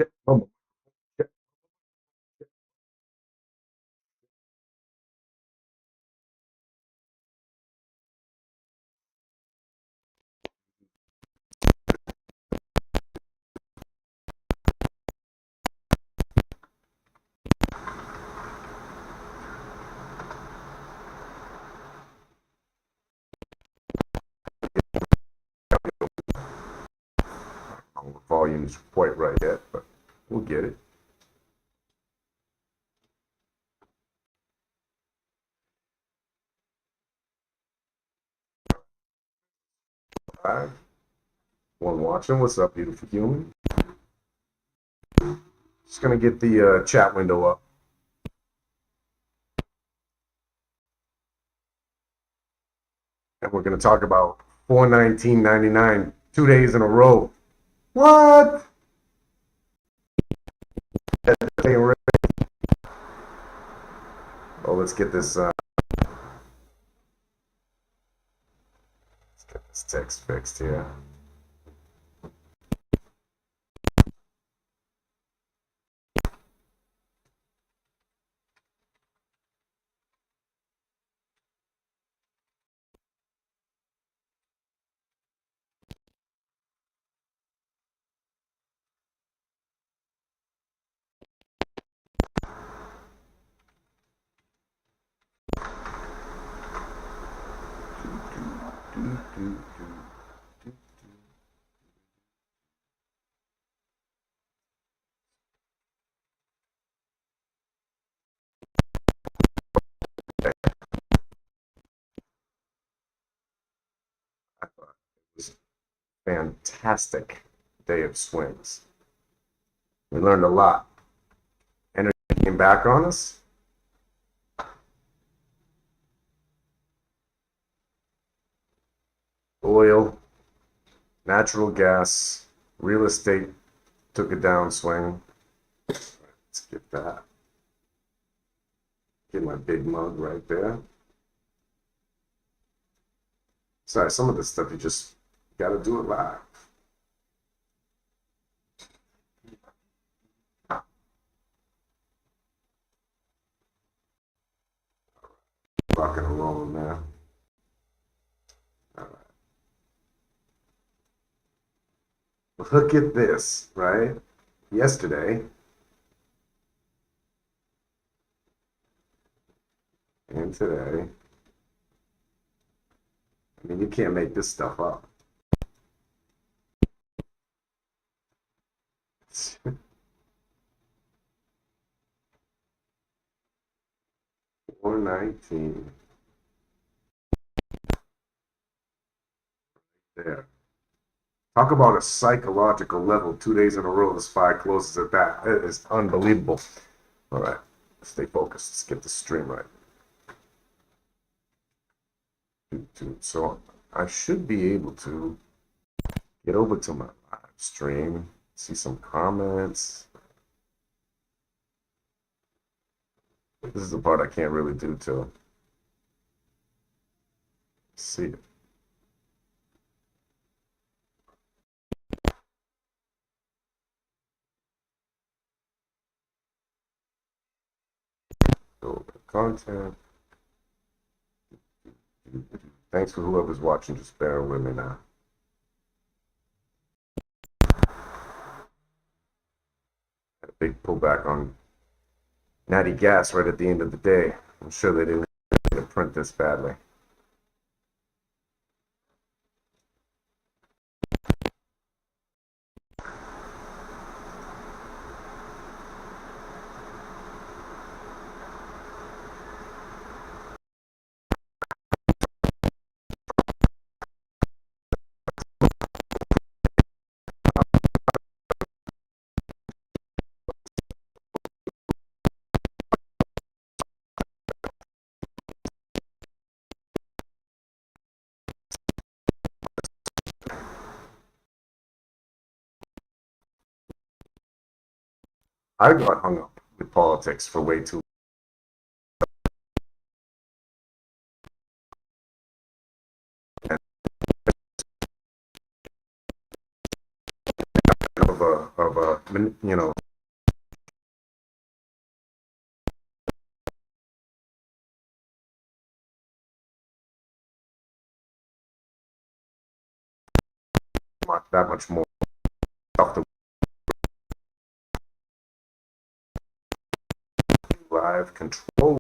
Oh, the volume's quite right yet, but we'll get it. All right. One watching. What's up, beautiful human? Just gonna get the chat window up. And we're gonna talk about 419.99 2 days in a row. What? Oh, let's get this. Let's get this text fixed here. It was a fantastic day of swings. We learned a lot. Energy came back on us. Oil, natural gas, real estate took a downswing. Let's get that. Get my big mug right there. Sorry, some of this stuff you just got to do it live. Rocking and rolling, man. All right. Look at this, right? Yesterday and today. I mean, you can't make this stuff up. 419. There. Talk about a psychological level. 2 days in a row, this fire closes at that. It is unbelievable. All right. Stay focused. Let's get the stream right. So I should be able to get over to my live stream, see some comments. This is the part I can't really do till see it. Go over to content. Thanks for whoever's watching, just bearing with me now. Had a big pullback on Natty Gas right at the end of the day. I'm sure they didn't need to print this badly. I got hung up with politics for way too long. Of a you know, that much more stuff to live control.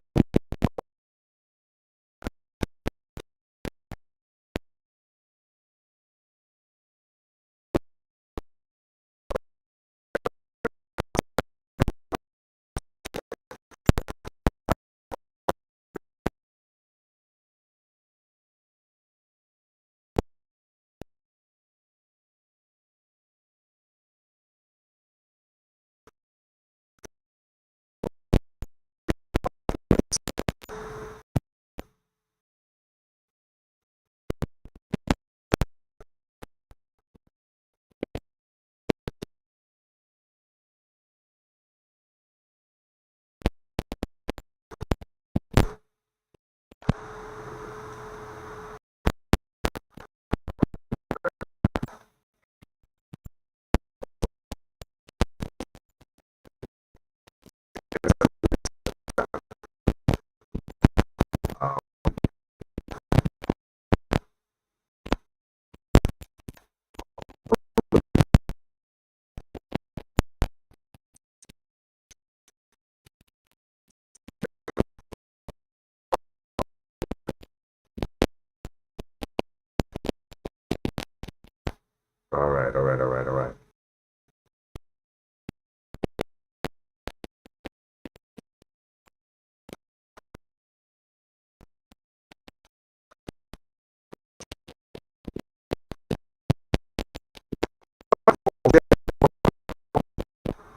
All right, all right, all right, all right.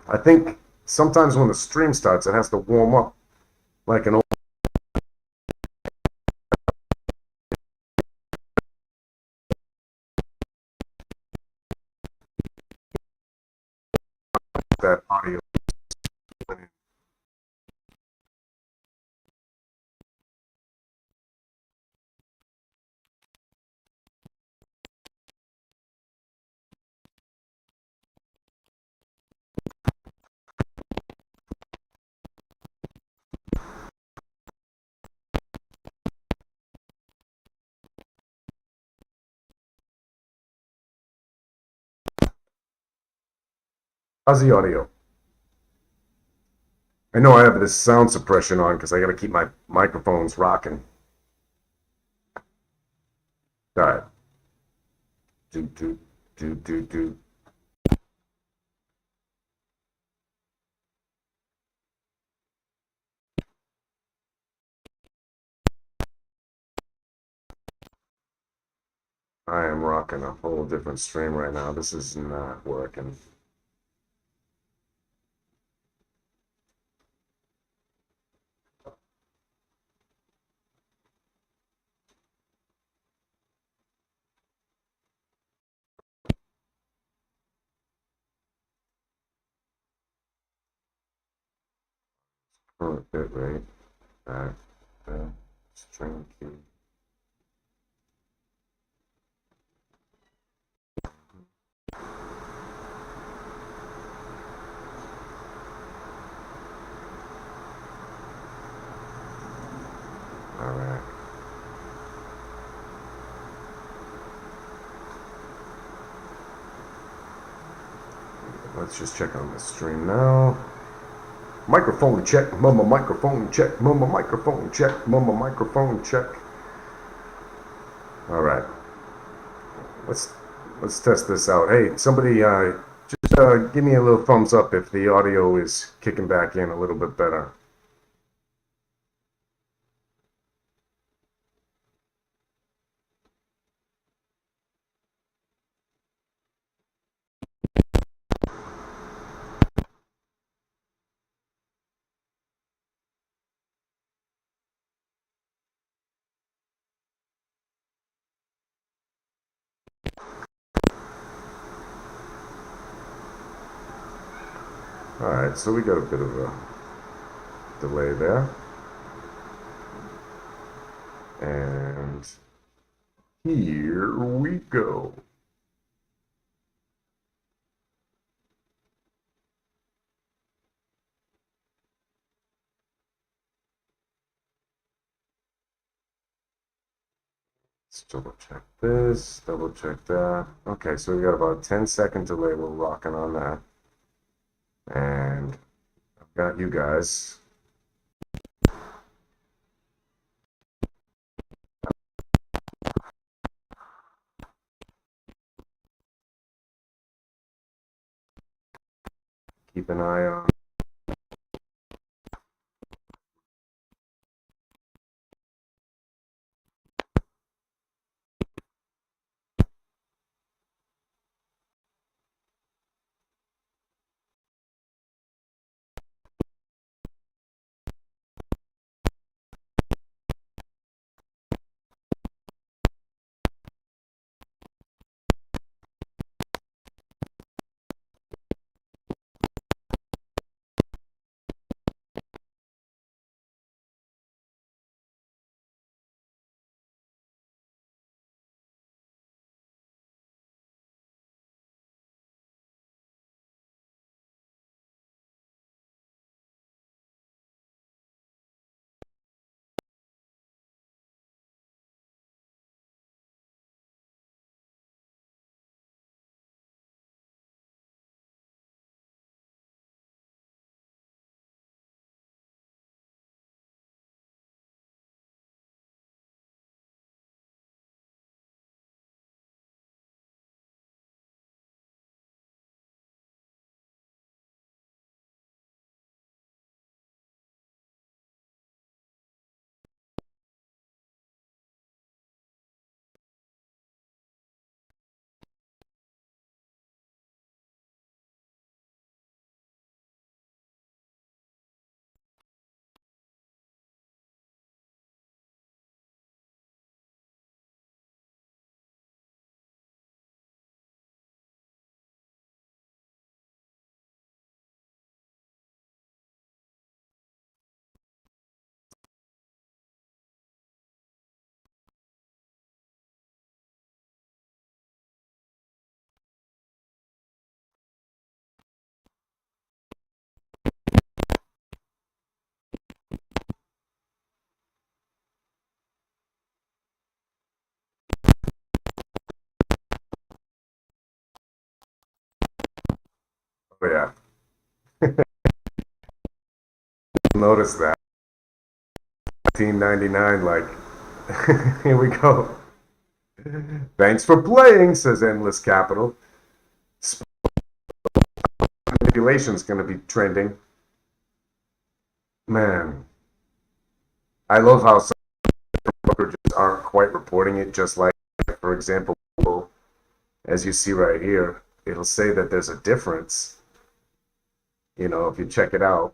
I think sometimes when the stream starts, it has to warm up like an old that audio. How's the audio? I know I have this sound suppression on because I got to keep my microphones rocking. All right. Do, do, do, do, do. I am rocking a whole different stream right now. This is not working. Current bit rate. Back. String key. All right. Let's just check on the stream now. Microphone check, mama microphone check, mama microphone check, mama microphone check. All right. Let's test this out. Hey, somebody just give me a little thumbs up if the audio is kicking back in a little bit better. All right, so we got a bit of a delay there. And here we go. Let's double check this, double check that. Okay, so we got about a 10-second delay. We're rocking on that. And I've got you guys. Keep an eye on. Oh, yeah. Notice that. 1999, like, here we go. Thanks for playing, says Endless Capital. Manipulation's going to be trending. Man, I love how some brokerages aren't quite reporting it, just like, for example, as you see right here, it'll say that there's a difference. You know, if you check it out,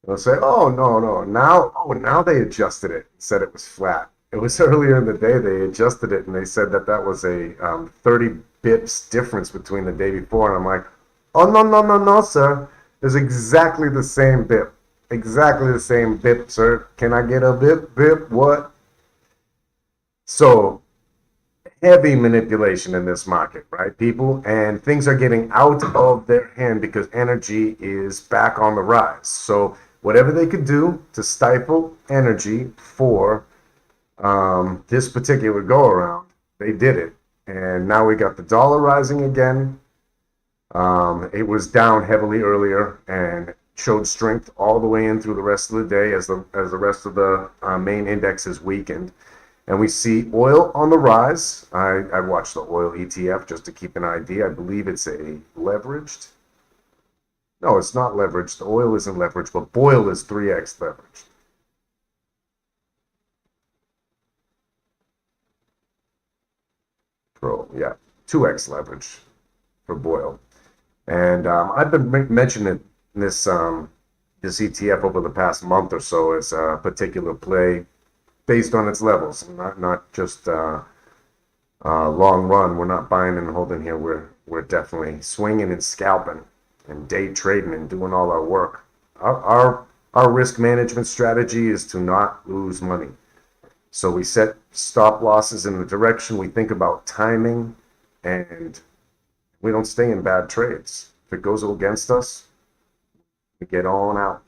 it'll say, "Oh no, now they adjusted it, said it was flat." It was earlier in the day they adjusted it, and they said that that was a 30 bips difference between the day before, and I'm like, "Oh no, sir! It's exactly the same bip, exactly the same bip, sir. Can I get a bip? What?" So heavy manipulation in this market, right, people? And things are getting out of their hand because energy is back on the rise. So whatever they could do to stifle energy for this particular go around, they did it. And now we got the dollar rising again. It was down heavily earlier and showed strength all the way in through the rest of the day as the rest of the main indexes weakened. And we see oil on the rise. I watched the oil ETF just to keep an idea. I believe it's a leveraged. No, it's not leveraged. The oil isn't leveraged, but oil is 3x leveraged. Pro, yeah, 2x leverage for Boyle. And I've been mentioning this this ETF over the past month or so as a particular play based on its levels, not just long run. We're not buying and holding here. We're definitely swinging and scalping and day trading and doing all our work. Our risk management strategy is to not lose money. So we set stop losses in the direction. We think about timing, and we don't stay in bad trades. If it goes against us, we get on out.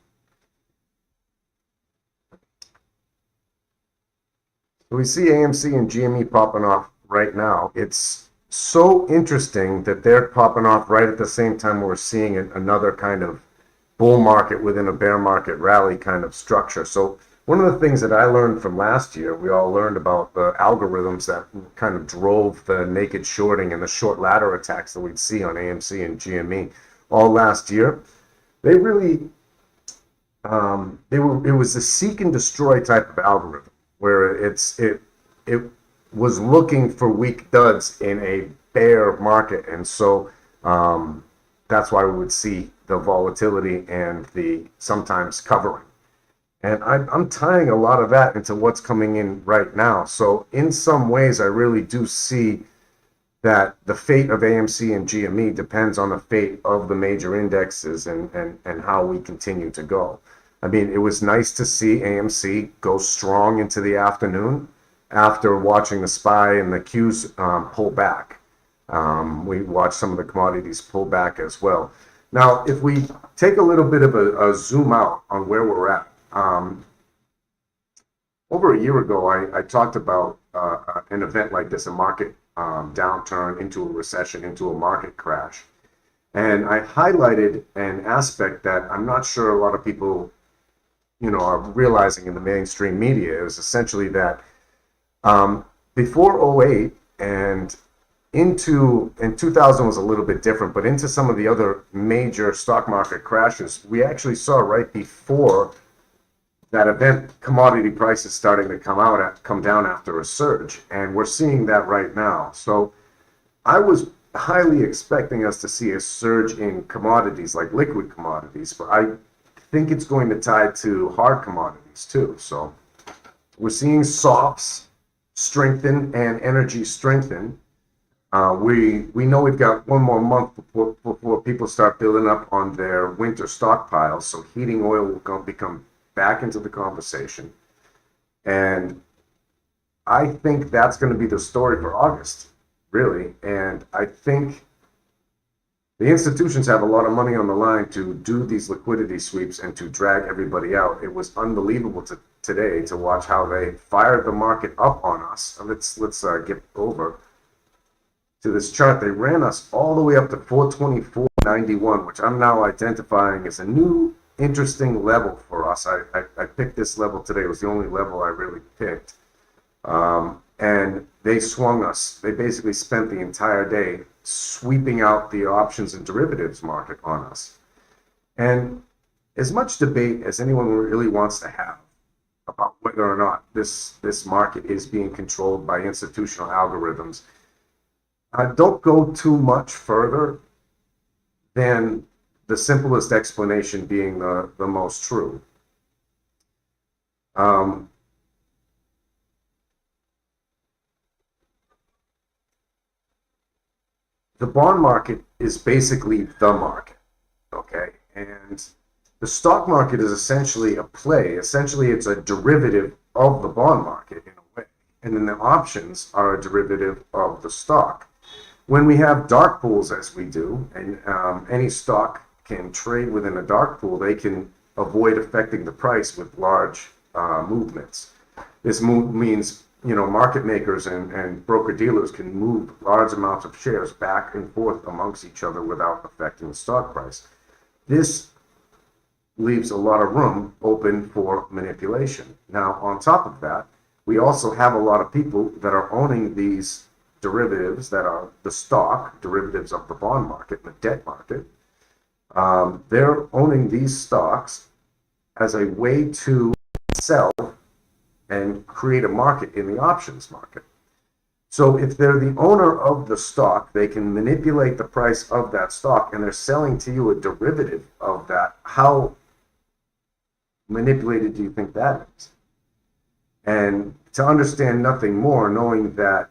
We see AMC and GME popping off right now. It's so interesting that they're popping off right at the same time we're seeing another kind of bull market within a bear market rally kind of structure. So one of the things that I learned from last year, we all learned about the algorithms that kind of drove the naked shorting and the short ladder attacks that we'd see on AMC and GME all last year. They really, it was a seek and destroy type of algorithm where it was looking for weak duds in a bear market, and so that's why we would see the volatility and the sometimes covering. And I'm tying a lot of that into what's coming in right now. So in some ways, I really do see that the fate of AMC and GME depends on the fate of the major indexes and how we continue to go. I mean, it was nice to see AMC go strong into the afternoon after watching the SPY and the Qs pull back. We watched some of the commodities pull back as well. Now, if we take a little bit of a zoom out on where we're at, over a year ago, I talked about an event like this, a market downturn into a recession, into a market crash. And I highlighted an aspect that I'm not sure a lot of people, are realizing in the mainstream media is essentially that before '08 and in 2000 was a little bit different, but into some of the other major stock market crashes, we actually saw right before that event commodity prices starting to come down after a surge, and we're seeing that right now. So I was highly expecting us to see a surge in commodities like liquid commodities, but I think it's going to tie to hard commodities too. So we're seeing softs strengthen and energy strengthen. We know we've got one more month before people start building up on their winter stockpiles, so heating oil will become back into the conversation. And I think that's going to be the story for August, really. And I think the institutions have a lot of money on the line to do these liquidity sweeps and to drag everybody out. It was unbelievable today to watch how they fired the market up on us. Let's get over to this chart. They ran us all the way up to 424.91, which I'm now identifying as a new interesting level for us. I picked this level today. It was the only level I really picked. And they swung us. They basically spent the entire day sweeping out the options and derivatives market on us. And as much debate as anyone really wants to have about whether or not this market is being controlled by institutional algorithms, don't go too much further than the simplest explanation being the most true. The bond market is basically the market, okay? And the stock market is essentially a play. Essentially, it's a derivative of the bond market in a way. And then the options are a derivative of the stock. When we have dark pools, as we do, and any stock can trade within a dark pool, they can avoid affecting the price with large movements. This means, market makers and broker dealers can move large amounts of shares back and forth amongst each other without affecting the stock price. This leaves a lot of room open for manipulation. Now, on top of that, we also have a lot of people that are owning these derivatives that are the stock derivatives of the bond market, the debt market. They're owning these stocks as a way to sell and create a market in the options market. So if they're the owner of the stock, they can manipulate the price of that stock, and they're selling to you a derivative of that. How manipulated do you think that is? And to understand nothing more, knowing that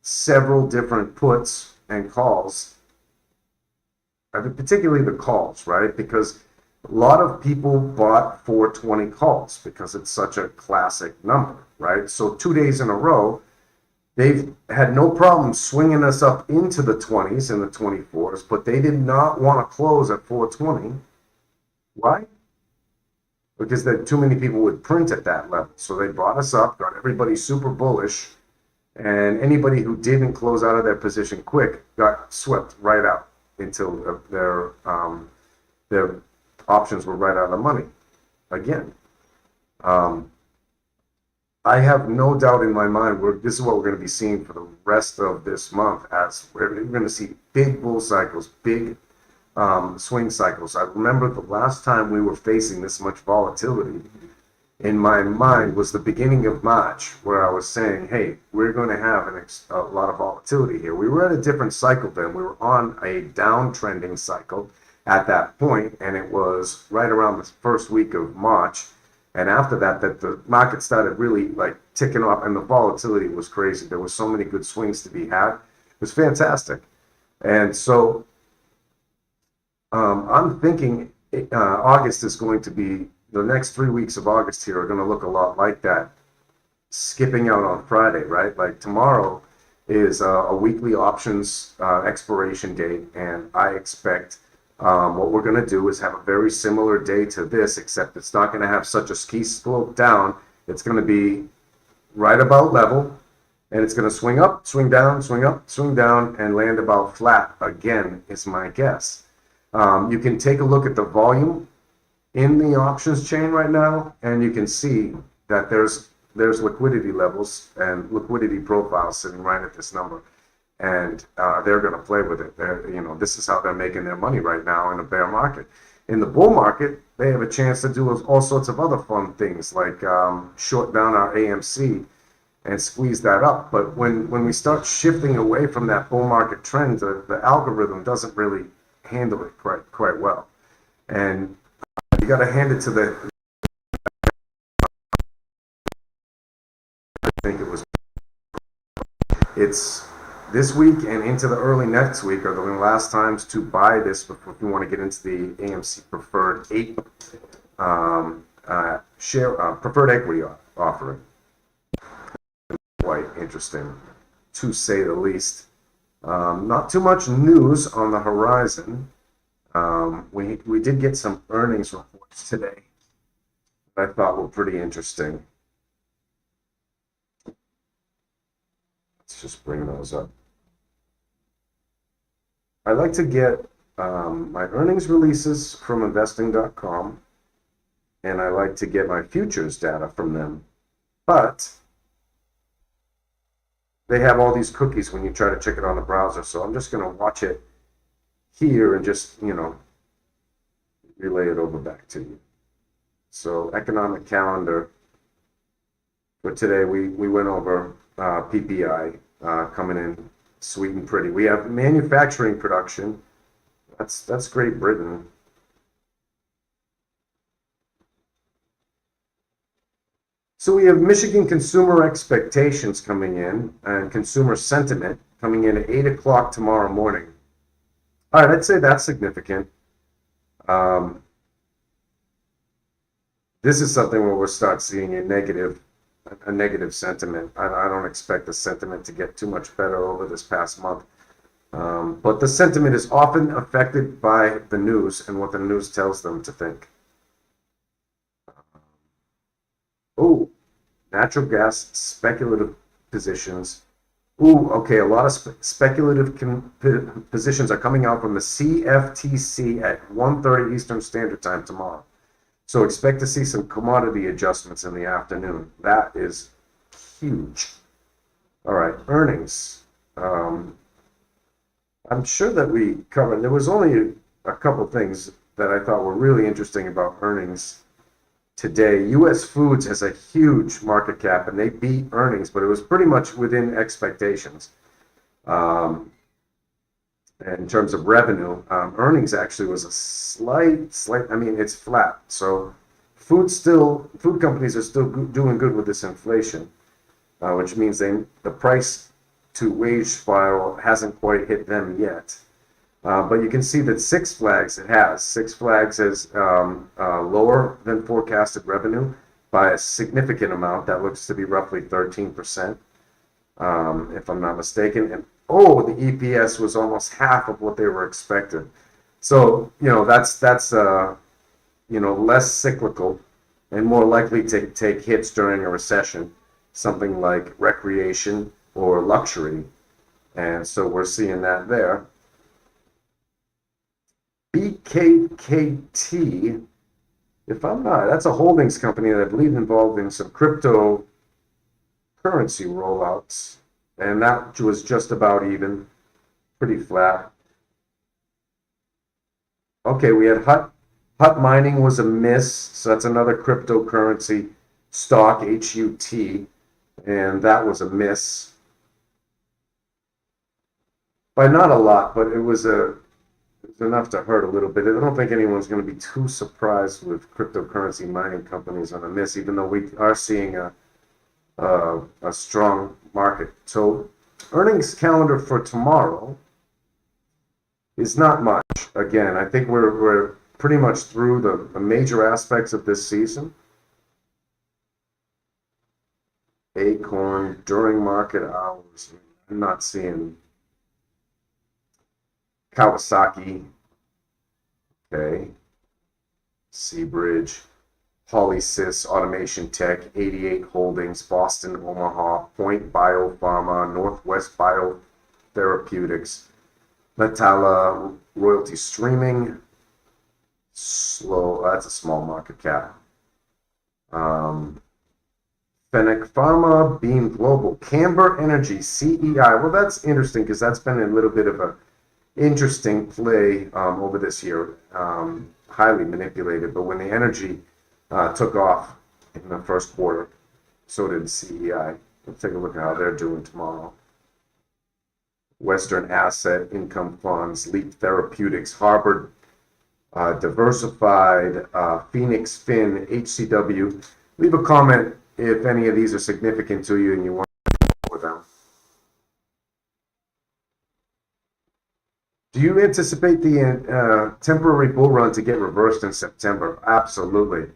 several different puts and calls, particularly the calls, right? Because a lot of people bought 420 calls because it's such a classic number, right? So 2 days in a row, they've had no problem swinging us up into the 20s and the 24s, but they did not want to close at 420. Why? because that too many people would print at that level. So they brought us up, got everybody super bullish, and anybody who didn't close out of their position quick got swept right out until their options were right out of the money again. I have no doubt in my mind this is what we're going to be seeing for the rest of this month, as we're going to see big bull cycles, big swing cycles. I remember the last time we were facing this much volatility in my mind was the beginning of March, where I was saying, hey, we're going to have a lot of volatility here. We were at a different cycle then. We were on a downtrending cycle at that point, and it was right around the first week of March. And after that the market started really like ticking off, and the volatility was crazy. There were so many good swings to be had. It was fantastic. And so I'm thinking August is going to be, the next 3 weeks of August here are going to look a lot like that, skipping out on Friday, right? Like tomorrow is a weekly options expiration date, and I expect what we're going to do is have a very similar day to this, except it's not going to have such a ski slope down. It's going to be right about level, and it's going to swing up, swing down, swing up, swing down, and land about flat again, is my guess. You can take a look at the volume in the options chain right now, and you can see that there's liquidity levels and liquidity profiles sitting right at this number, and they're going to play with it. This is how they're making their money right now in a bear market. In the bull market, they have a chance to do all sorts of other fun things, like short down our AMC and squeeze that up. But when we start shifting away from that bull market trend, the algorithm doesn't really handle it quite well, and you got to hand it to I think it's this week and into the early next week are the last times to buy this before you want to get into the AMC preferred preferred equity offering. Quite interesting, to say the least. Not too much news on the horizon. We did get some earnings reports today that I thought were pretty interesting. Let's just bring those up. I like to get my earnings releases from investing.com, and I like to get my futures data from them. But they have all these cookies when you try to check it on the browser, so I'm just going to watch it here and just, relay it over back to you. So economic calendar for today, we went over PPI coming in sweet and pretty. We have manufacturing production. That's Great Britain. So we have Michigan consumer expectations coming in and consumer sentiment coming in at 8 o'clock tomorrow morning. All right, I'd say that's significant. This is something where we'll start seeing a negative sentiment. I don't expect the sentiment to get too much better over this past month. But the sentiment is often affected by the news and what the news tells them to think. Oh, natural gas speculative positions. Ooh, okay, a lot of speculative positions are coming out from the CFTC at 1:30 Eastern Standard Time tomorrow. So expect to see some commodity adjustments in the afternoon. That is huge. All right, earnings. I'm sure that we covered, there was only a couple things that I thought were really interesting about earnings today. U.S. Foods has a huge market cap, and they beat earnings, but it was pretty much within expectations. In terms of revenue, earnings actually was a slight, I mean, it's flat. So food companies are still doing good with this inflation, which means the price to wage spiral hasn't quite hit them yet. But you can see that Six Flags has lower than forecasted revenue by a significant amount. That looks to be roughly 13%, if I'm not mistaken. And the EPS was almost half of what they were expecting. So that's less cyclical and more likely to take hits during a recession, something like recreation or luxury. And so we're seeing that there. BKKT, if I'm not, that's a holdings company that I believe involved in some cryptocurrency rollouts. And that was just about even, pretty flat. Okay, we had Hut Mining was a miss, so that's another cryptocurrency stock, HUT, and that was a miss. By not a lot, but it was enough to hurt a little bit. I don't think anyone's going to be too surprised with cryptocurrency mining companies on a miss, even though we are seeing a strong market. So earnings calendar for tomorrow is not much. Again, I think we're pretty much through the major aspects of this season. Acorn during market hours. I'm not seeing Kawasaki. Okay. Seabridge. Polysys Automation Tech, 88 Holdings, Boston Omaha, Point Biopharma, Northwest Biotherapeutics, Metalla Royalty Streaming, slow, that's a small market cap. Fennec Pharma, Beam Global, Camber Energy, CEI. Well, that's interesting because that's been a little bit of a interesting play over this year, highly manipulated. But when the energy took off in the first quarter, so did CEI. Let's take a look at how they're doing tomorrow. Western Asset Income Funds, Leap Therapeutics, Harvard Diversified, Phoenix Fin, HCW. Leave a comment if any of these are significant to you and you want to go with them. Do you anticipate the temporary bull run to get reversed in September? Absolutely.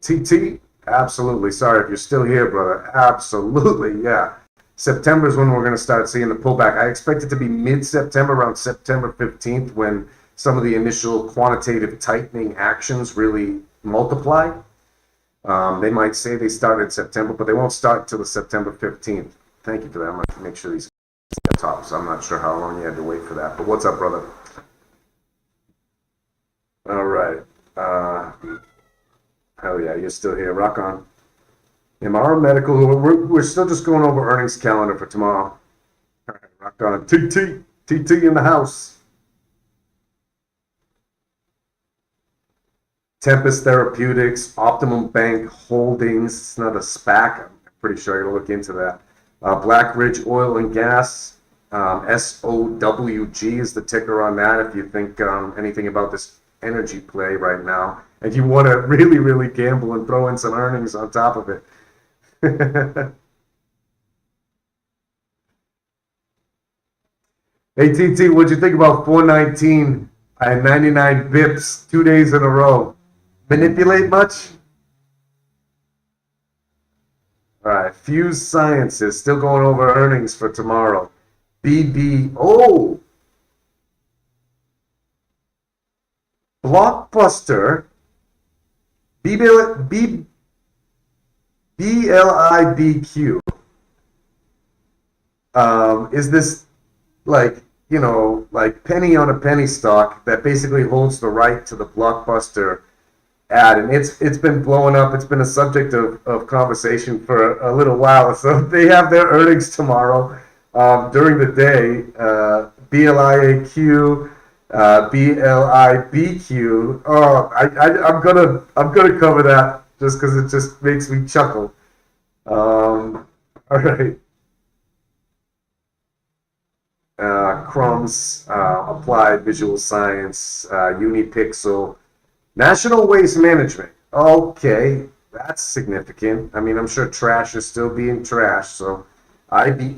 TT? Absolutely. Sorry if you're still here, brother. Absolutely, yeah. September is when we're going to start seeing the pullback. I expect it to be mid-September, around September 15th, when some of the initial quantitative tightening actions really multiply. They might say they start in September, but they won't start until the September 15th. Thank you for that. I'm going to make sure these get tops. I'm not sure how long you had to wait for that. But what's up, brother? All right. Hell yeah, you're still here. Rock on. MR Medical, we're still just going over earnings calendar for tomorrow. All right, rock on. TT in the house. Tempest Therapeutics, Optimum Bank Holdings. It's not a SPAC. I'm pretty sure I gotta look into that. Black Ridge Oil and Gas, SOWG is the ticker on that. If you think anything about this energy play right now, and you want to really, really gamble and throw in some earnings on top of it. Hey, TT, what'd you think about 419 and 99 bips 2 days in a row? Manipulate much? All right, Fuse Sciences, still going over earnings for tomorrow. BBO. Blockbuster. BLIBQ. Is this like, you know, like penny on a penny stock that basically holds the right to the Blockbuster ad, and it's been blowing up. It's been a subject of conversation for a little while. So they have their earnings tomorrow during the day. BLIAQ, BLIBQ. Oh, I'm gonna cover that just because it just makes me chuckle. All right. Crumbs, Applied Visual Science, Unipixel, National Waste Management. Okay, that's significant. I mean, I'm sure trash is still being trashed. So, IB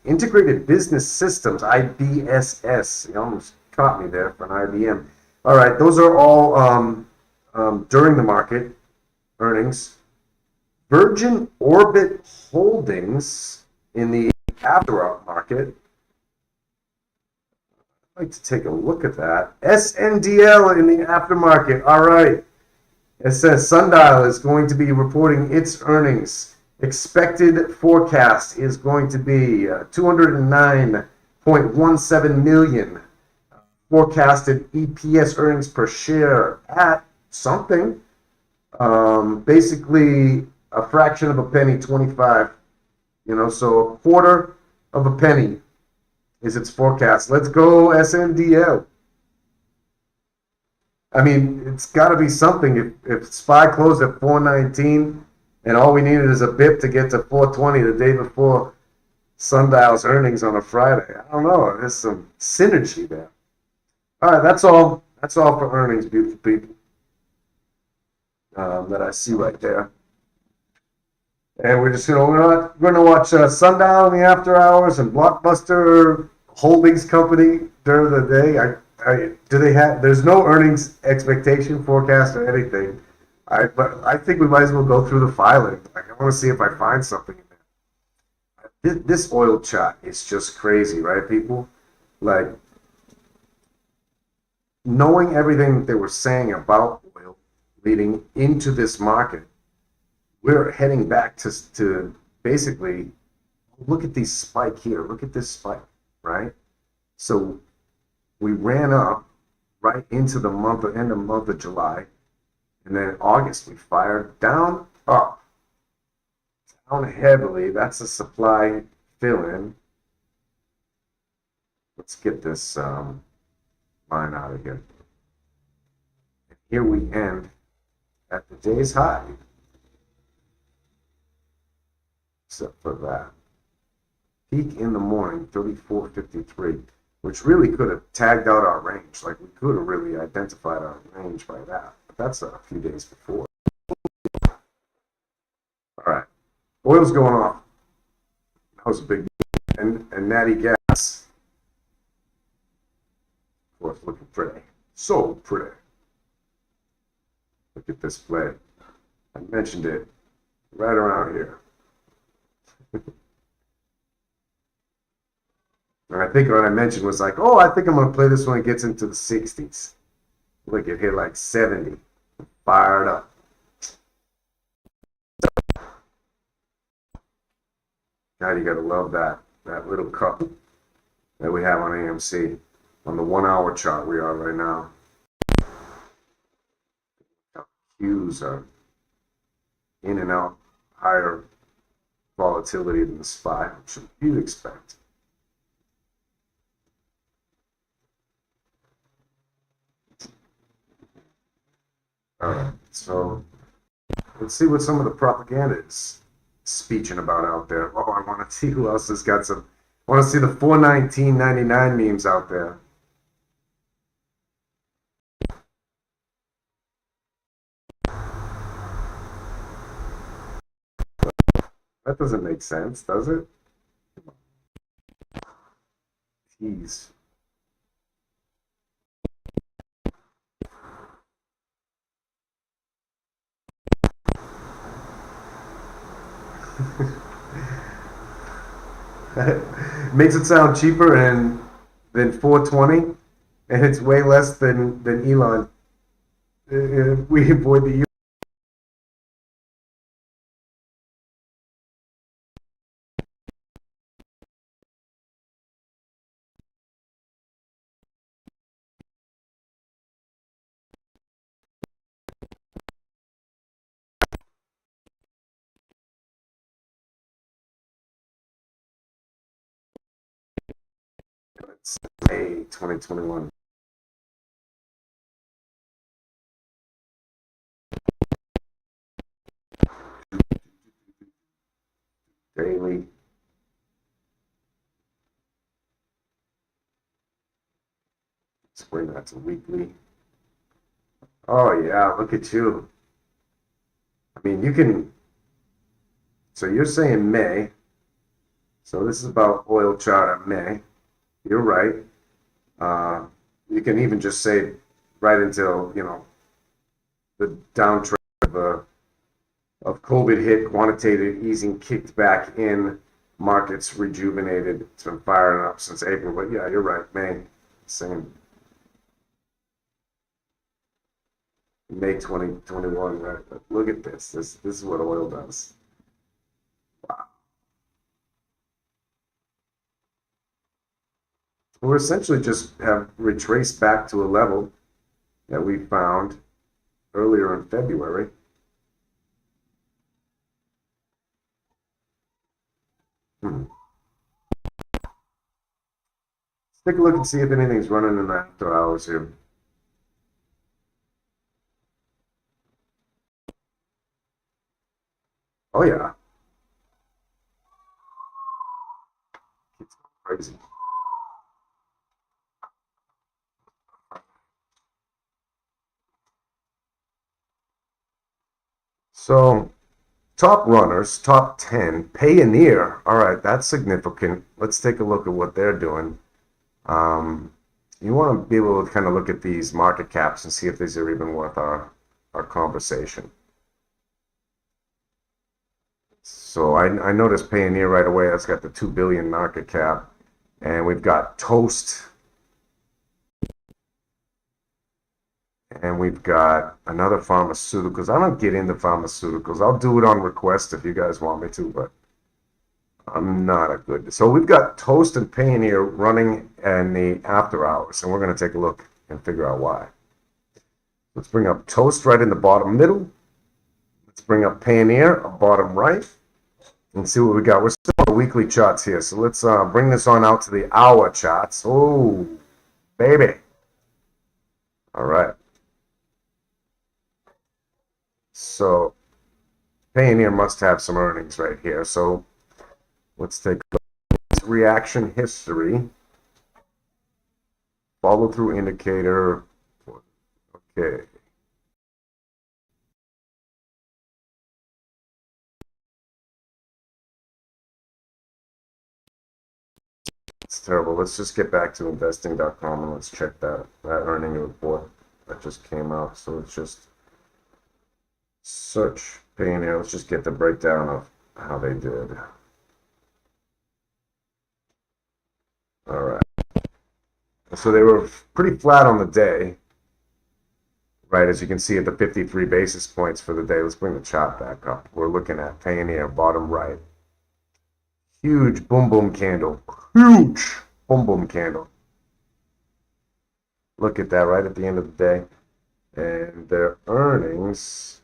Integrated Business Systems, IBSS. You almost caught me there for an IBM. All right, those are all during the market earnings. Virgin Orbit Holdings in the after market. I'd like to take a look at that. SNDL in the aftermarket. All right. It says Sundial is going to be reporting its earnings. Expected forecast is going to be 209.17 million. Forecasted EPS earnings per share at something. Basically a fraction of a penny, 25. So a quarter of a penny is its forecast. Let's go SNDL. I mean, it's got to be something. If SPY closed at 419 and all we needed is a BIP to get to 420 the day before Sundial's earnings on a Friday, I don't know. There's some synergy there. All right, that's all. That's all for earnings, beautiful people, that I see right there. And we're just we're gonna watch Sundial in the after hours and Blockbuster Holdings Company during the day. Do they have? There's no earnings expectation forecast or anything. But I think we might as well go through the filing. Like, I want to see if I find something in there. This oil chart is just crazy, right, people? Like, knowing everything they were saying about oil leading into this market, we're heading back to basically look at this spike here. Look at this spike, right? So we ran up right into the end of month of July, and then in August we fired down, up, down heavily. That's a supply fill-in. Let's get this line out of here. Here we end at the day's high, except for that. Peak in the morning, 34.53, which really could have tagged out our range. Like, we could have really identified our range by that. But that's a few days before. All right. Oil's going off. That was a big deal. And natty gas, of course, looking pretty. So pretty. Look at this play. I mentioned it right around here. And I think what I mentioned was like, oh, I think I'm going to play this when it gets into the 60s. Look, it hit like 70. Fired up. God, you got to love that little cup that we have on AMC. On the 1 hour chart we are right now. Cues are in and out, higher volatility than the SPY, which you'd expect. All right, so let's see what some of the propaganda is speeching about out there. Oh, I want to see who else has got some. I want to see the 419.99 memes out there. That doesn't make sense, does it? Jeez. Makes it sound cheaper than 420, and it's way less than Elon. We avoid the May 2021. Daily. Let's bring that to weekly. Oh yeah, look at you. I mean, you can. So you're saying May. So this is about oil chart of May. You're right. You can even just say right until, the downtrend of COVID hit, quantitative easing kicked back in, markets rejuvenated. It's been firing up since April. But yeah, you're right, May. Same. May 2021, right? But look at this. This is what oil does. We're essentially just have retraced back to a level that we found earlier in February. Let's take a look and see if anything's running in the after hours here. Oh yeah, it's crazy. So top runners, top 10, Payoneer. All right, that's significant. Let's take a look at what they're doing. You want to be able to kind of look at these market caps and see if these are even worth our conversation. So I noticed Payoneer right away. That's got the 2 billion market cap, and we've got Toast, and we've got another pharmaceuticals. I don't get into pharmaceuticals. I'll do it on request if you guys want me to, but I'm not a good. So we've got Toast and Payoneer running in the after hours, and we're going to take a look and figure out why. Let's bring up Toast right in the bottom middle. Let's bring up Payoneer, bottom right, and see what we got. We're still on the weekly charts here, so let's bring this on out to the hour charts. Oh, baby. All right. So Payoneer must have some earnings right here. So let's take a look. Reaction history. Follow through indicator. Okay. It's terrible. Let's just get back to investing.com and let's check that earning report that just came out. So let's just search Payoneer. Let's just get the breakdown of how they did. All right. So they were pretty flat on the day, right? As you can see at the 53 basis points for the day. Let's bring the chart back up. We're looking at Payoneer, bottom right. Huge boom boom candle. Huge boom boom candle. Look at that right at the end of the day. And their earnings.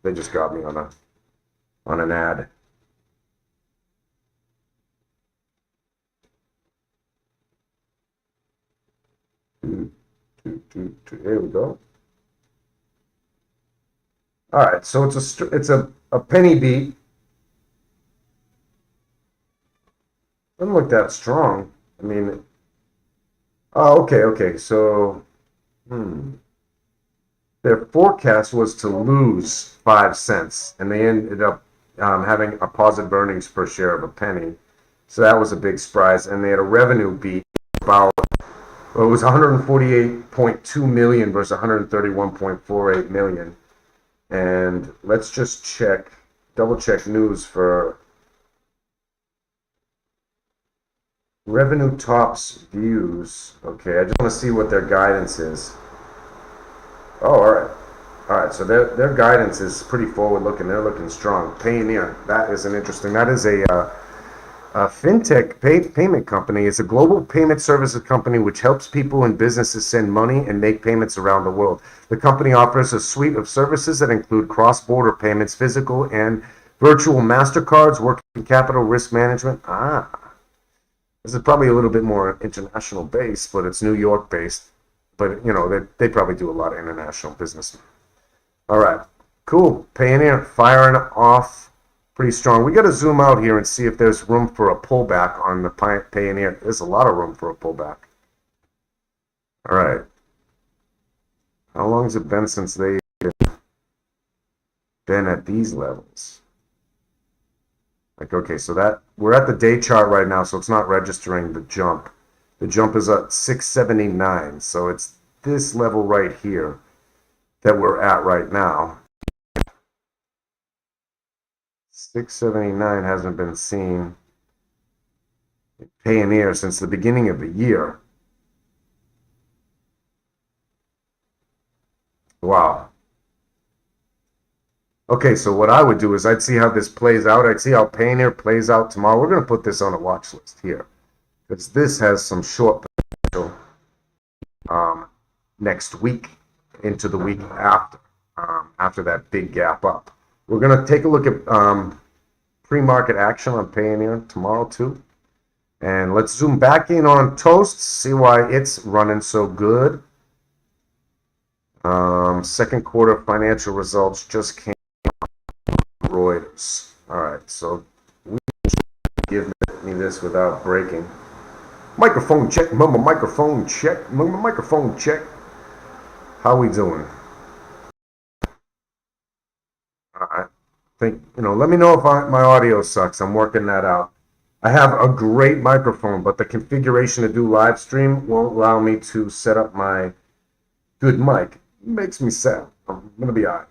They just got me on an ad. There we go. All right, so it's a penny beat. Doesn't look that strong. I mean, oh, okay. So, their forecast was to lose 5 cents, and they ended up having a positive earnings per share of a penny. So that was a big surprise, and they had a revenue beat about. Well, it was 148.2 million versus 131.48 million. And let's just double check news for revenue tops views. Okay, I just want to see what their guidance is. Oh, all right. So their guidance is pretty forward looking. They're looking strong. Payoneer, that is an interesting. That is a fintech payment company. Is a global payment services company which helps people and businesses send money and make payments around the world. The company offers a suite of services that include cross-border payments, physical and virtual MasterCards, working capital, risk management. This is probably a little bit more international based, but it's New York based. But you know, they probably do a lot of international business. All right, cool. Payoneer firing off pretty strong. We got to zoom out here and see if there's room for a pullback on the Payoneer. There's a lot of room for a pullback. All right. How long has it been since they've been at these levels? Like, okay, so that we're at the day chart right now, so it's not registering the jump. The jump is at 679, so it's this level right here that we're at right now. 679 hasn't been seen Payoneer since the beginning of the year. Wow. Okay, so what I would do is I'd see how this plays out. I'd see how Payoneer plays out tomorrow. We're going to put this on a watch list here because this has some short potential next week into the week after that big gap up. We're going to take a look at pre-market action on Payoneer tomorrow too. And let's zoom back in on Toast, see why it's running so good. Second quarter financial results just came from Reuters. All right, so we give me this without breaking. Microphone check, mama, microphone check, mama, microphone check. How we doing? All right. Let me know if my audio sucks. I'm working that out. I have a great microphone, but the configuration to do live stream won't allow me to set up my good mic. It makes me sad. I'm going to be all right.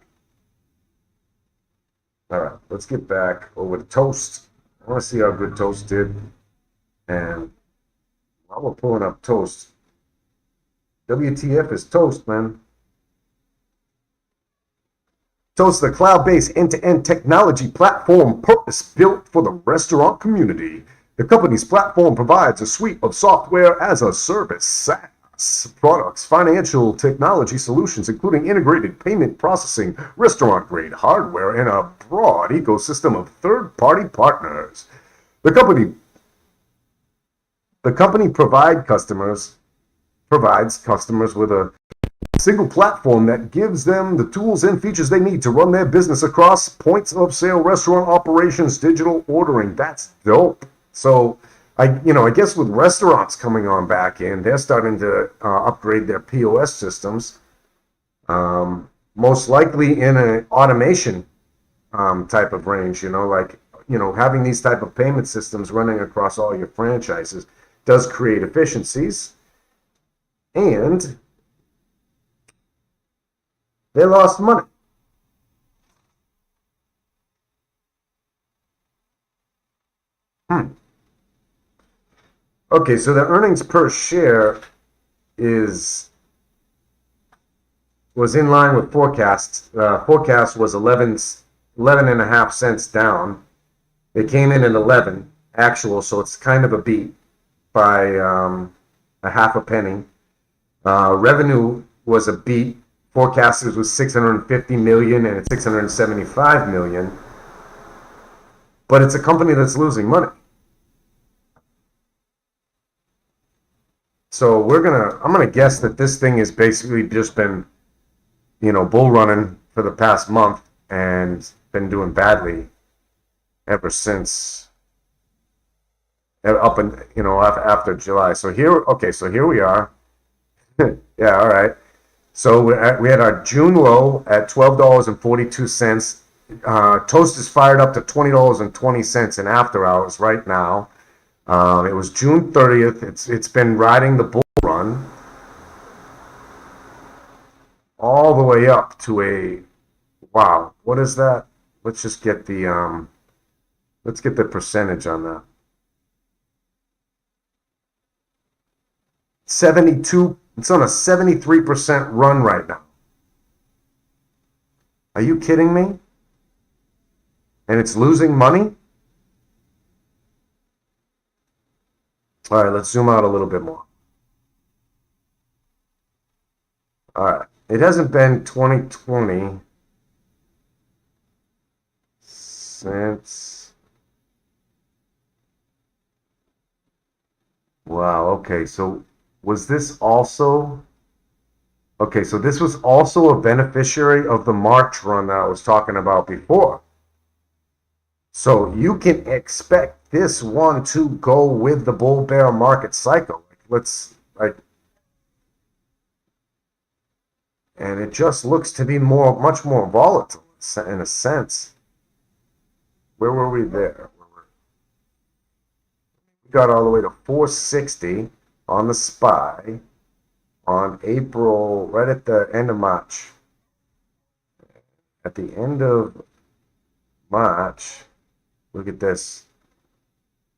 All right, let's get back over to Toast. I want to see how good Toast did. And while we're pulling up Toast, WTF is Toast, man. Toast, the cloud-based end-to-end technology platform purpose-built for the restaurant community. The company's platform provides a suite of software as a service, SaaS products, financial technology solutions, including integrated payment processing, restaurant-grade hardware, and a broad ecosystem of third-party partners. The company provides customers with a single platform that gives them the tools and features they need to run their business across points of sale, restaurant operations, digital ordering. That's dope. So I guess with restaurants coming on back in, they're starting to upgrade their POS systems, most likely in an automation type of range, having these type of payment systems running across all your franchises does create efficiencies. And they lost money. Okay, so the earnings per share was in line with forecasts. Forecast was 11 and a half cents down. It came in at 11 actual, so it's kind of a beat by a half a penny. Revenue was a beat. Forecasted was 650 million and it's 675 million. But it's a company that's losing money. So I'm gonna guess that this thing has basically just been, bull running for the past month and been doing badly ever since up and after July. So here we are. Yeah, all right. So we had our June low at $12.42. Toast is fired up to $20.20 in after hours right now. It was June 30th. It's been riding the bull run all the way up to wow. What is that? Let's just get the percentage on that. 72. It's on a 73% run right now. Are you kidding me? And it's losing money? All right, let's zoom out a little bit more. All right, it hasn't been 2020 since. Wow, okay, so was this also. Okay, so this was also a beneficiary of the March run that I was talking about before. So you can expect this one to go with the bull bear market cycle. And it just looks to be much more volatile in a sense. Where were we there? We got all the way to 460 on the SPY on April, right at the end of March. At the end of March, look at this.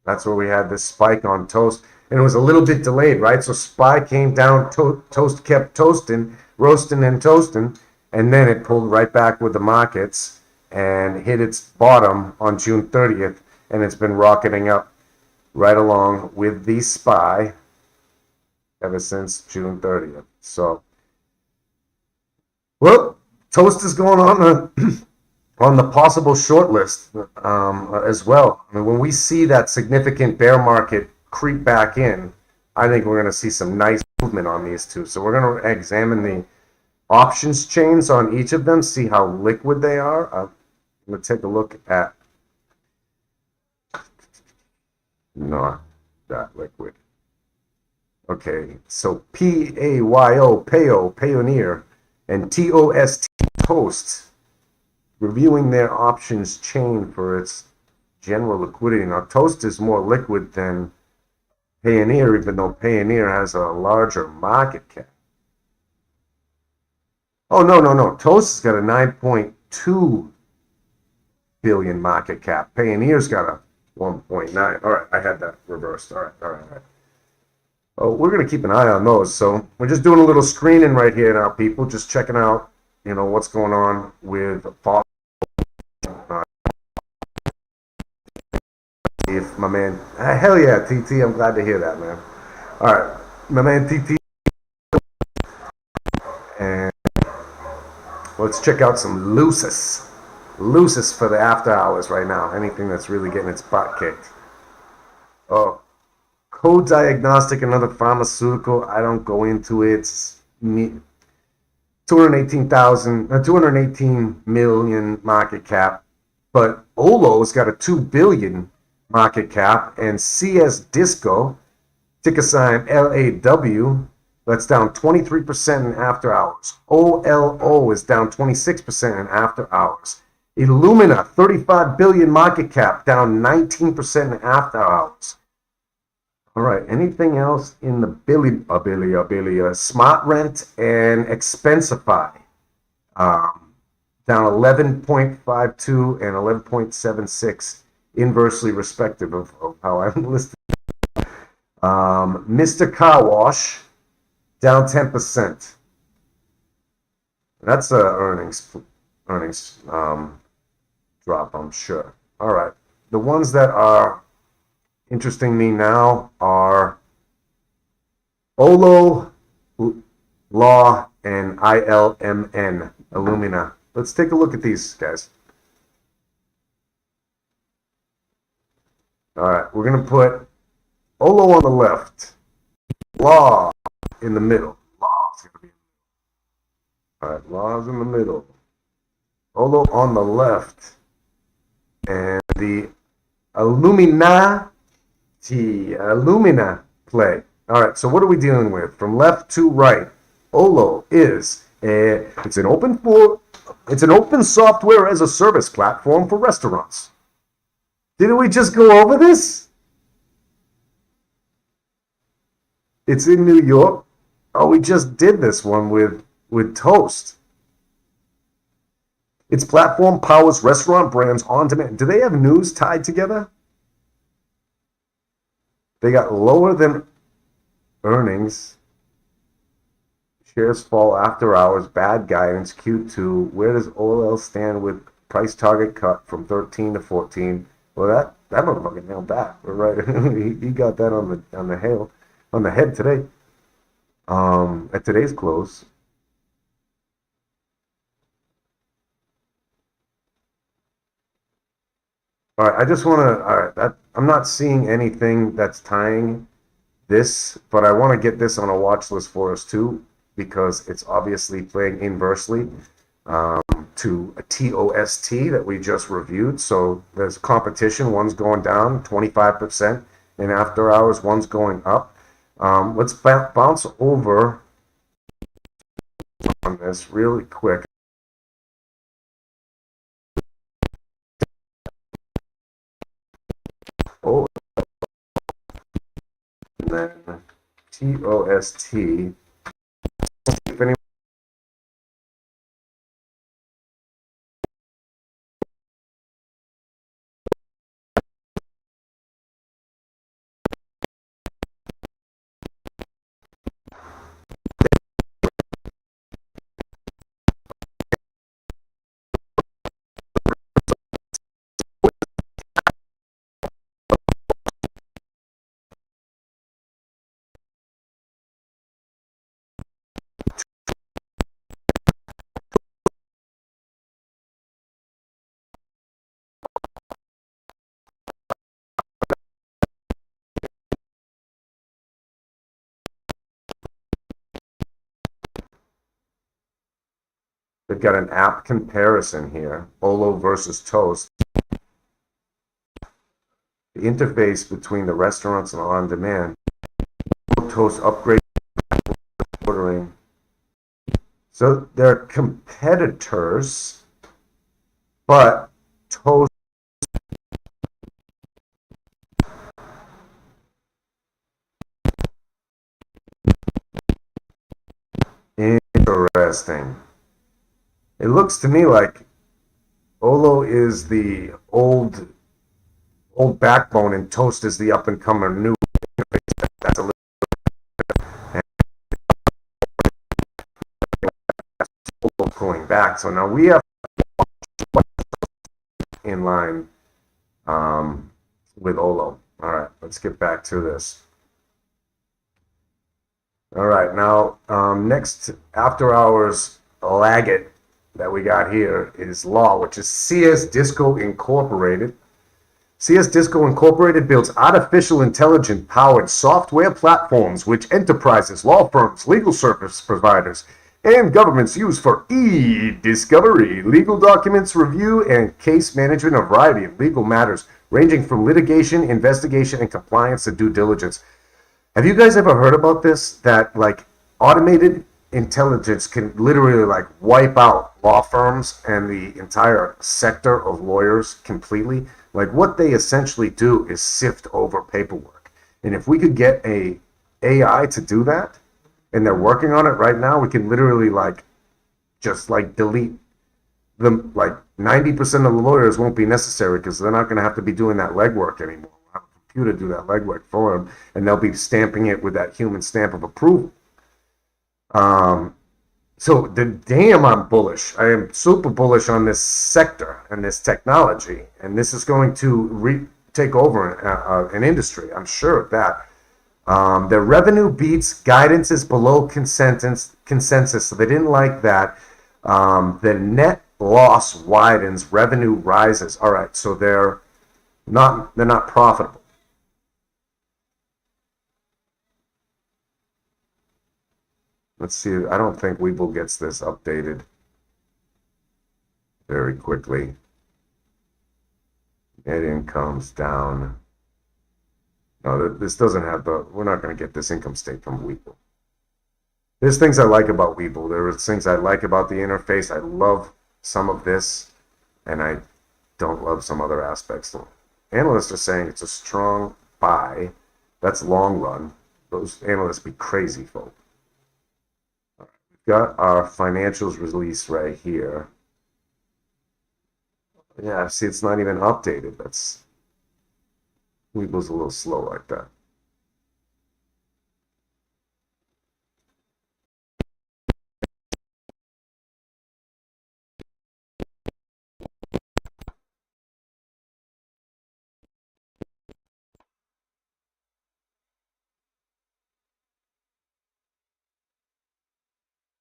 That's where we had this spike on toast. And it was a little bit delayed, right? So SPY came down, toast kept toasting, roasting and toasting, and then it pulled right back with the markets and hit its bottom on June 30th, and it's been rocketing up right along with the SPY ever since June 30th. So, well, toast is going on the on the possible short list as well. I mean, when we see that significant bear market creep back in, I think we're going to see some nice movement on these two. So we're going to examine the options chains on each of them, see how liquid they are. I'm going to take a look at not that liquid. Okay, so PAYO, Payoneer, and TOST, Toast, reviewing their options chain for its general liquidity. Now, Toast is more liquid than Payoneer, even though Payoneer has a larger market cap. Oh, no. Toast's got a 9.2 billion market cap. Payoneer's got a 1.9. All right, I had that reversed. All right. Oh, we're going to keep an eye on those. So we're just doing a little screening right here now, people. Just checking out, what's going on with if my man, hell yeah, TT, I'm glad to hear that, man. All right, my man TT, and let's check out some Lucis for the after hours right now. Anything that's really getting its butt kicked. Oh, Code Diagnostic, another pharmaceutical. I don't go into it. It's 218 million market cap, but Olo's got a 2 billion market cap, and CS Disco, ticker sign LAW, that's down 23% in after hours. OLO is down 26% in after hours. Illumina, 35 billion market cap, down 19% in after hours. All right, anything else in the Smart Rent and Expensify, down 11.52 and 11.76 inversely respective of how I'm listed. Mr. Car Wash, down 10%. That's a earnings drop, I'm sure. All right, the ones that are interesting me now are Olo, Law, and ILMN, Illumina. Let's take a look at these guys. All right, we're going to put Olo on the left, Law in the middle. Law's going to be. All right, Law's in the middle. Olo on the left, and the Illumina play. All right, so what are we dealing with? From left to right, Olo is it's an open software as a service platform for restaurants. Didn't we just go over this? It's in New York. Oh, we just did this one with Toast. Its platform powers restaurant brands on demand. Do they have news tied together? They got lower than earnings. Shares fall after hours. Bad guidance. Q2. Where does OLL stand with price target cut from 13 to 14? Well, that motherfucker nailed that. We're right. he got that on the head today. At today's close. All right, I just want to. All right, I'm not seeing anything that's tying this, but I want to get this on a watch list for us too, because it's obviously playing inversely to a TOST that we just reviewed. So there's competition. One's going down 25%, and after hours, one's going up. Let's bounce over on this really quick. Oh, and then TOST. If anyone They've got an app comparison here, Olo versus Toast. The interface between the restaurants and on-demand. Toast upgrade ordering. So they're competitors, but Toast interesting. It looks to me like Olo is the old backbone and Toast is the up and coming new interface. That's a little pulling back. So now we have in line with Olo. All right, let's get back to this. All right, now next after hours Laggett that we got here is Law, which is CS Disco Incorporated. CS Disco Incorporated builds artificial intelligence powered software platforms which enterprises, law firms, legal service providers, and governments use for e-discovery, legal documents review, and case management of a variety of legal matters ranging from litigation, investigation, and compliance to due diligence. Have you guys ever heard about this? That like automated intelligence can literally like wipe out law firms and the entire sector of lawyers completely. Like what they essentially do is sift over paperwork. And if we could get a AI to do that, and they're working on it right now, we can literally like just like delete them. Like 90% of the lawyers won't be necessary because they're not going to have to be doing that legwork anymore. We'll have a computer do that legwork for them, and they'll be stamping it with that human stamp of approval. So damn, I'm bullish. I am super bullish on this sector and this technology, and this is going to take over an industry. I'm sure of that. Their revenue beats, guidance is below consensus, so they didn't like that. The net loss widens, revenue rises. All right, so they're not profitable. Let's see. I don't think Webull gets this updated very quickly. Net income's down. No, this doesn't have the. We're not going to get this income statement from Webull. There's things I like about Webull. There are things I like about the interface. I love some of this, and I don't love some other aspects. Analysts are saying it's a strong buy. That's long run. Those analysts be crazy, folk. Got our financials release right here. Yeah, see, it's not even updated. That's Webull's a little slow like that.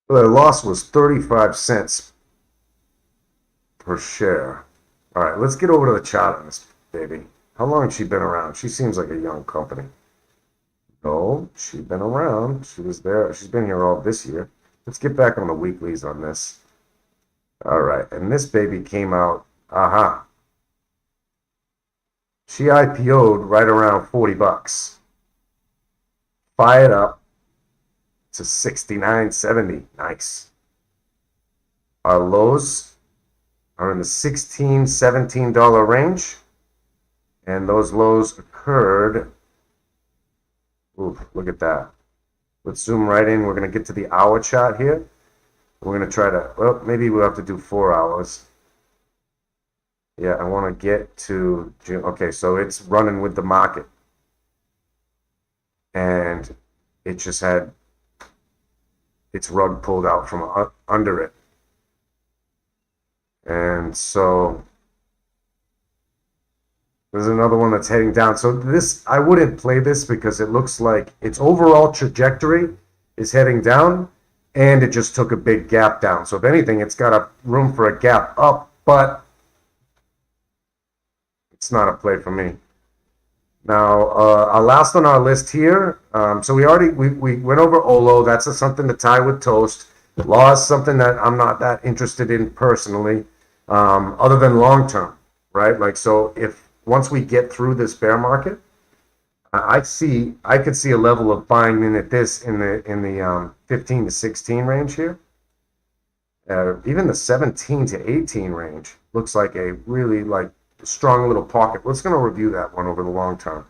Well, the loss was 35 cents per share. All right, let's get over to the chart on this baby. How long has she been around? She seems like a young company. No, she's been around. She was there. She's been here all this year. Let's get back on the weeklies on this. All right, and this baby came out. Aha. She IPO'd right around 40 bucks. Fired up to 69.70. Nice. Our lows are in the $16, $17 range. And those lows occurred. Ooh, look at that. Let's zoom right in. We're going to get to the hour chart here. We're going to try to, well, maybe we'll have to do 4 hours. Yeah, I want to get to June. Okay, so it's running with the market. And it just had its rug pulled out from under it. And so there's another one that's heading down. So this, I wouldn't play this because it looks like its overall trajectory is heading down, and it just took a big gap down. So if anything, it's got a room for a gap up, but it's not a play for me. Now, our last on our list here. So we went over Olo. That's something to tie with Toast. Law is something that I'm not that interested in personally, other than long term, right? Like, so if once we get through this bear market, I could see a level of buying in at this in the 15 to 16 range here. Even the 17 to 18 range looks like a really like strong little pocket. Let's going to review that one over the long term.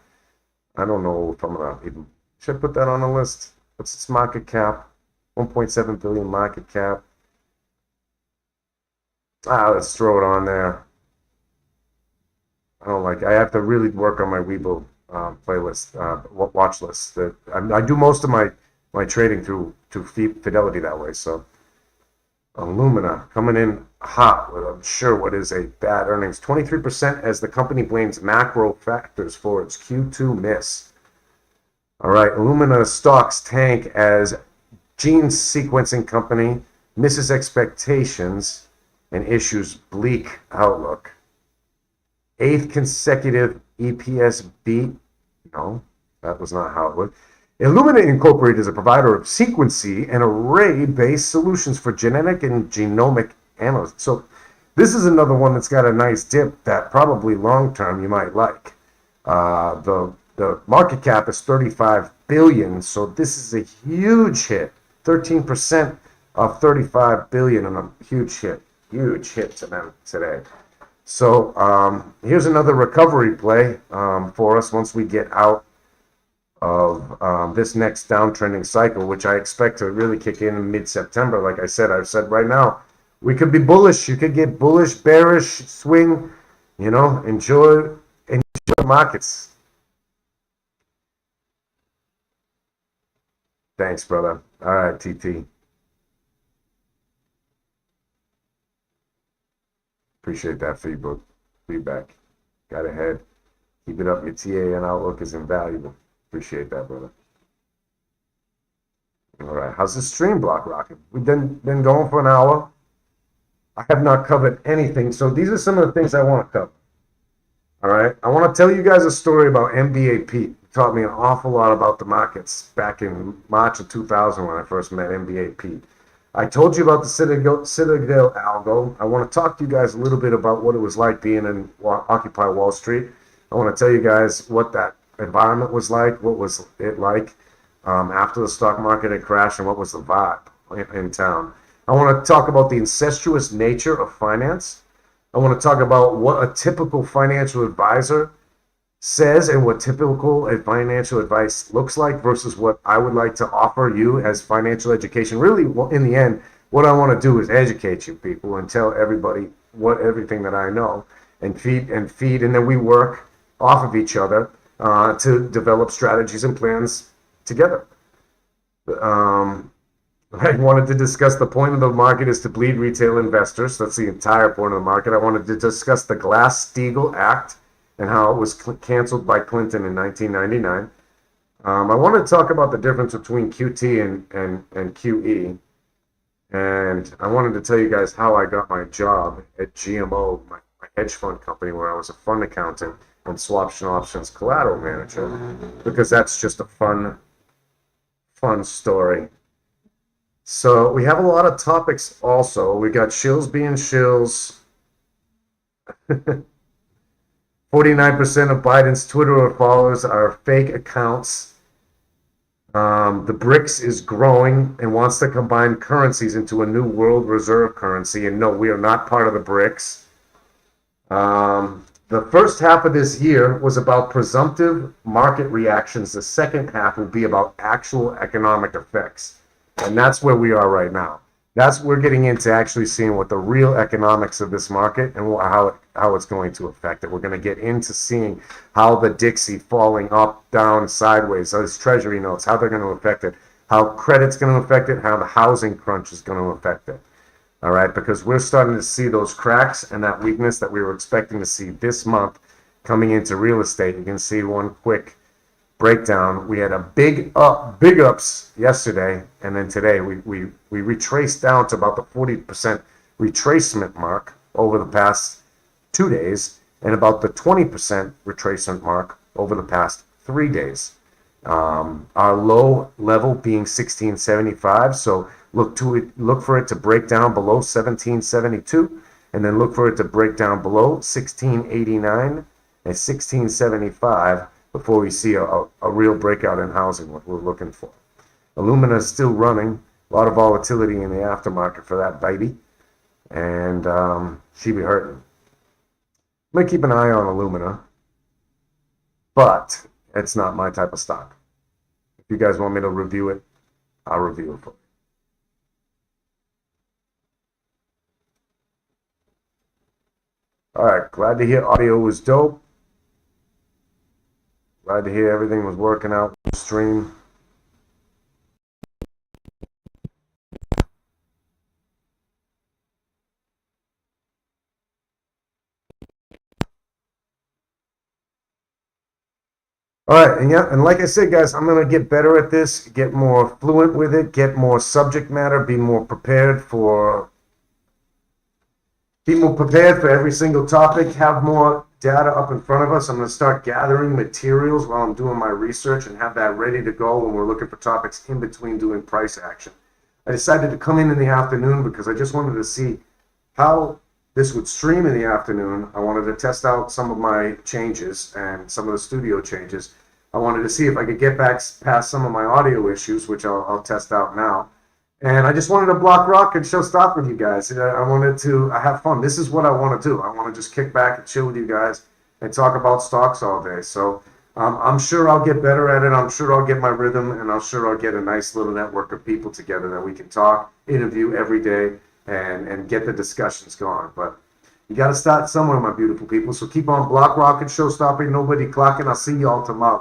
I don't know if I'm going to even, should I put that on the list? What's its market cap? 1.7 billion market cap. Let's throw it on there. I don't like, I have to really work on my Weibo playlist, watch list. That I do most of my trading through Fidelity that way. So Illumina coming in hot with, I'm sure, what is a bad earnings. 23% as the company blames macro factors for its Q2 miss. All right, Illumina stocks tank as gene sequencing company misses expectations and issues bleak outlook. 8th consecutive EPS beat. No, that was not how it was. Illumina Incorporated is a provider of sequencing and array-based solutions for genetic and genomic analysis. So this is another one that's got a nice dip that probably long-term you might like. The market cap is 35 billion, so this is a huge hit. 13% of 35 billion and a huge hit to them today. So here's another recovery play for us once we get out of this next downtrending cycle, which I expect to really kick in mid-September. Like I said, I've said right now, we could be bullish. You could get bullish, bearish, swing, enjoy markets. Thanks, brother. All right, TT. Appreciate that feedback. Got ahead. Keep it up. Your TA and outlook is invaluable. Appreciate that, brother. All right. How's the stream block rocking? We've been going for an hour. I have not covered anything. So these are some of the things I want to cover. All right. I want to tell you guys a story about MBA Pete. He taught me an awful lot about the markets back in March of 2000 when I first met MBA Pete. I told you about the Citadel algo. I want to talk to you guys a little bit about what it was like being in Occupy Wall Street. I want to tell you guys what that environment was like, what was it like after the stock market had crashed, and what was the vibe in town. I want to talk about the incestuous nature of finance. I want to talk about what a typical financial advisor says and what typical financial advice looks like versus what I would like to offer you as financial education. Really, in the end, what I want to do is educate you people and tell everybody everything that I know and feed, and then we work off of each other to develop strategies and plans together. I wanted to discuss the point of the market is to bleed retail investors. That's the entire point of the market. I wanted to discuss the Glass-Steagall Act and how it was canceled by Clinton in 1999. I want to talk about the difference between QT and QE. And I wanted to tell you guys how I got my job at GMO, my hedge fund company, where I was a fund accountant and swaption options collateral manager, because that's just a fun story. So we have a lot of topics also. We got shills being shills. 49% of Biden's Twitter followers are fake accounts. The BRICS is growing and wants to combine currencies into a new world reserve currency. And no, we are not part of the BRICS. The first half of this year was about presumptive market reactions. The second half will be about actual economic effects. And that's where we are right now. We're getting into actually seeing what the real economics of this market and how it's going to affect it. We're going to get into seeing how the Dixie falling up, down, sideways, those treasury notes, how they're going to affect it, how credit's going to affect it, how the housing crunch is going to affect it. All right, because we're starting to see those cracks and that weakness that we were expecting to see this month coming into real estate. You can see one quick breakdown. We had a big ups yesterday, and then today we retraced down to about the 40% retracement mark over the past 2 days, and about the 20% retracement mark over the past 3 days. Our low level being 1675, so Look for it to break down below 1772, and then look for it to break down below 1689 and 1675 before we see a real breakout in housing, what we're looking for. Alumina is still running. A lot of volatility in the aftermarket for that baby, and she be hurting. I'm going to keep an eye on alumina, but it's not my type of stock. If you guys want me to review it, I'll review it for you. All right, glad to hear audio was dope. Glad to hear everything was working out on the stream. All right, and yeah, and like I said, guys, I'm gonna get better at this, get more fluent with it, get more subject matter, be more prepared for every single topic, have more data up in front of us. I'm gonna start gathering materials while I'm doing my research and have that ready to go when we're looking for topics in between doing price action. I decided to come in the afternoon because I just wanted to see how this would stream in the afternoon. I wanted to test out some of my changes and some of the studio changes. I wanted to see if I could get back past some of my audio issues, which I'll test out now. And I just wanted to block rock and show stock with you guys. I wanted to have fun. This is what I want to do. I want to just kick back and chill with you guys and talk about stocks all day. So I'm sure I'll get better at it. I'm sure I'll get my rhythm, and I'm sure I'll get a nice little network of people together that we can talk, interview every day, and get the discussions going. But you got to start somewhere, my beautiful people. So keep on block rocking, show stopping, nobody clocking. I'll see y'all tomorrow.